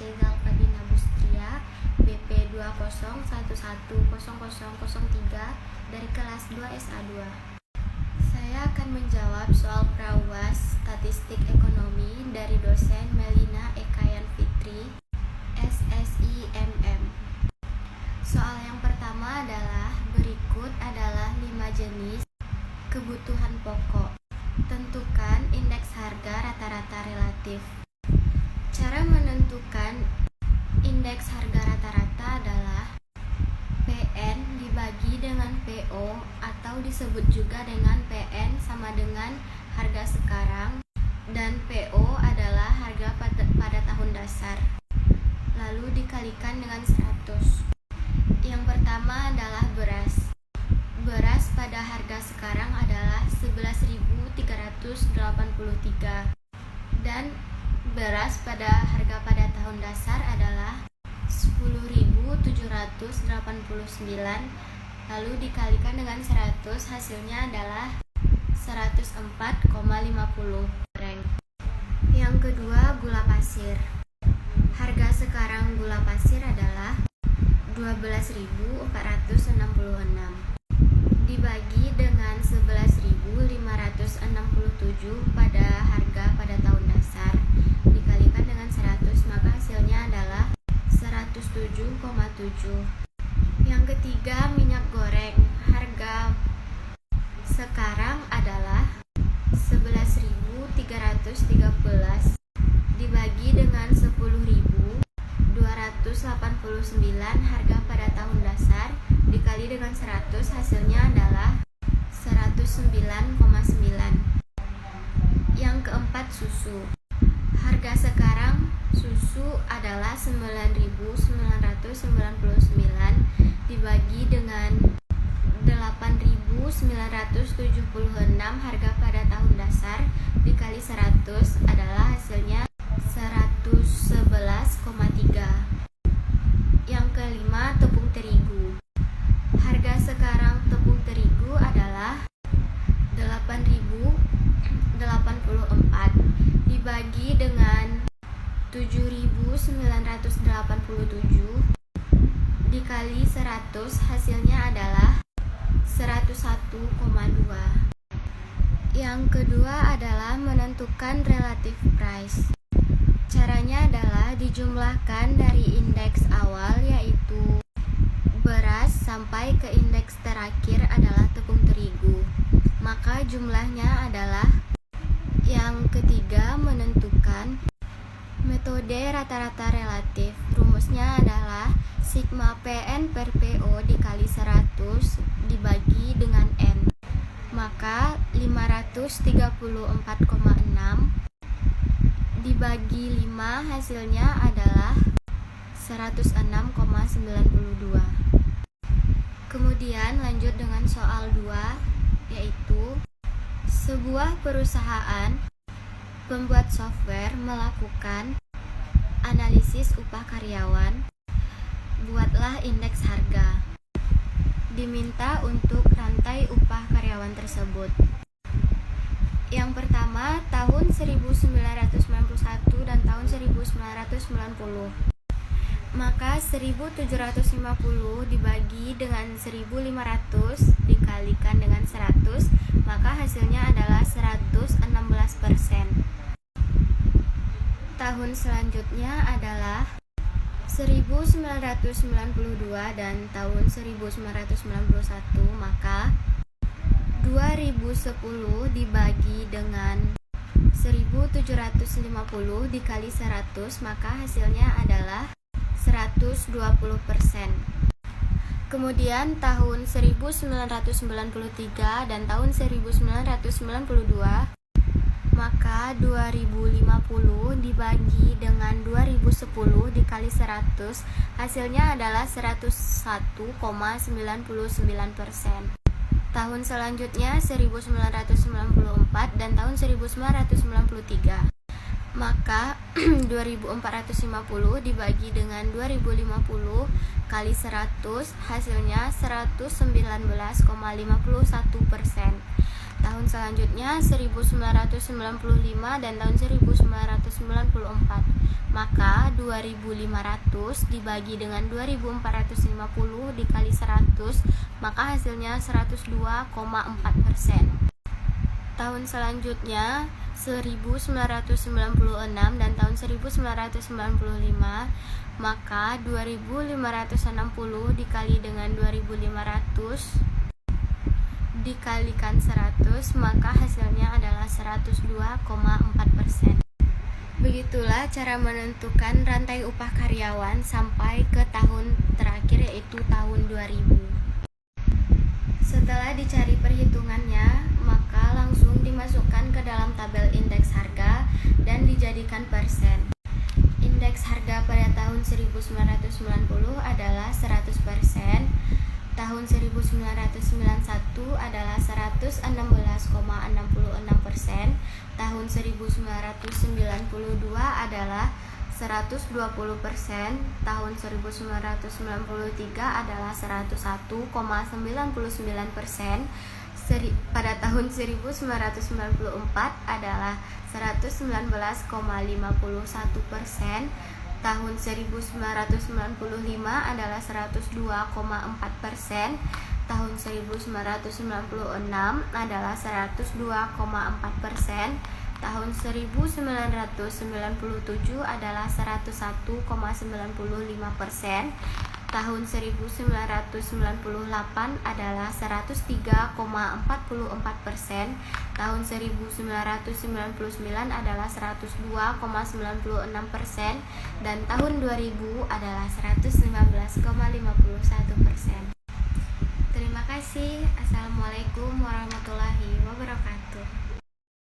Zalfadina Bustria, BP 20110003 dari kelas 2 SA2. Saya akan menjawab soal Prawas Statistik Ekonomi dari dosen Melina Ekayan Fitri, SSIMM. Soal yang pertama adalah berikut adalah 5 jenis kebutuhan pokok. Tentukan indeks harga rata-rata relatif. Cara menentukan indeks harga rata-rata adalah PN dibagi dengan PO atau disebut juga dengan PN sama dengan harga sekarang, dan PO adalah harga pada tahun dasar, lalu dikalikan dengan 100. Yang pertama adalah beras. Beras pada harga sekarang adalah 11.383 dan beras pada harga pada tahun dasar adalah 10.789, lalu dikalikan dengan 100, hasilnya adalah 104,50. Yang kedua, gula pasir. Harga sekarang gula pasir adalah 12.466 dibagi dengan 11.567 pada harga pada tahun dasar dikalikan dengan 100, maka hasilnya adalah 107,7. Yang ketiga, minyak goreng. Harga sekarang adalah 11.313 dibagi dengan 10.289 harga pada tahun dasar dikali dengan 100, hasilnya adalah 109,9. Yang keempat, susu. Harga sekarang susu adalah 9.999 dibagi dengan 8.976 harga pada tahun dasar dikali 100 adalah hasilnya 111,3. Yang kelima, tepung terigu. Harga sekarang tepung terigu adalah 8.084 dibagi dengan 7.987 dikali 100, hasilnya adalah 101,2. Yang kedua adalah menentukan relative price. Caranya adalah dijumlahkan dari indeks awal yaitu beras sampai ke indeks terakhir adalah tepung terigu. Maka jumlahnya adalah yang ketiga, menentukan metode rata-rata relatif. Rumusnya adalah sigma PN per PO dikali 100 dibagi dengan N. Maka 534,6 dibagi 5 hasilnya adalah 106,92. Kemudian lanjut dengan soal 2, yaitu sebuah perusahaan pembuat software melakukan analisis upah karyawan. Buatlah indeks harga. Diminta untuk rantai upah karyawan tersebut. Yang pertama, tahun 1991 dan tahun 1990. Maka 1750 dibagi dengan 1500 dikalikan dengan 100, maka hasilnya adalah 116%. Tahun selanjutnya adalah 1992 dan tahun 1991, maka 2010 dibagi dengan 1750 dikali 100, maka hasilnya adalah 120%. Kemudian tahun 1993 dan tahun 1992, maka 2050 dibagi dengan 2010 dikali 100, hasilnya adalah 101,99%. Tahun selanjutnya 1994 dan tahun 1993. Maka 2450 dibagi dengan 2050 kali 100, hasilnya 119,51%. Tahun selanjutnya 1995 dan tahun 1994. Maka 2500 dibagi dengan 2450 dikali 100, maka hasilnya 102,4%. Tahun selanjutnya 1996 dan tahun 1995, maka 2560 dikali dengan 2500 dikalikan 100, maka hasilnya adalah 102,4%. Begitulah cara menentukan rantai upah karyawan sampai ke tahun terakhir, yaitu tahun 2000. Setelah dicari perhitungannya, maka langsung dimasukkan ke dalam tabel indeks harga dan dijadikan persen. Indeks harga pada tahun 1990 adalah 100%, tahun 1991 adalah 116,66%, tahun 1992 adalah 120%, tahun 1993 adalah 101,99%, pada tahun 1994 adalah 119,51%, tahun 1995 adalah 102,4%, tahun 1996 adalah 102,4%, tahun 1997 adalah 101,95%, tahun 1998 adalah 103,44%, tahun 1999 adalah 102,96%, dan tahun 2000 adalah 115,51%. Terima kasih. Assalamualaikum warahmatullahi wabarakatuh.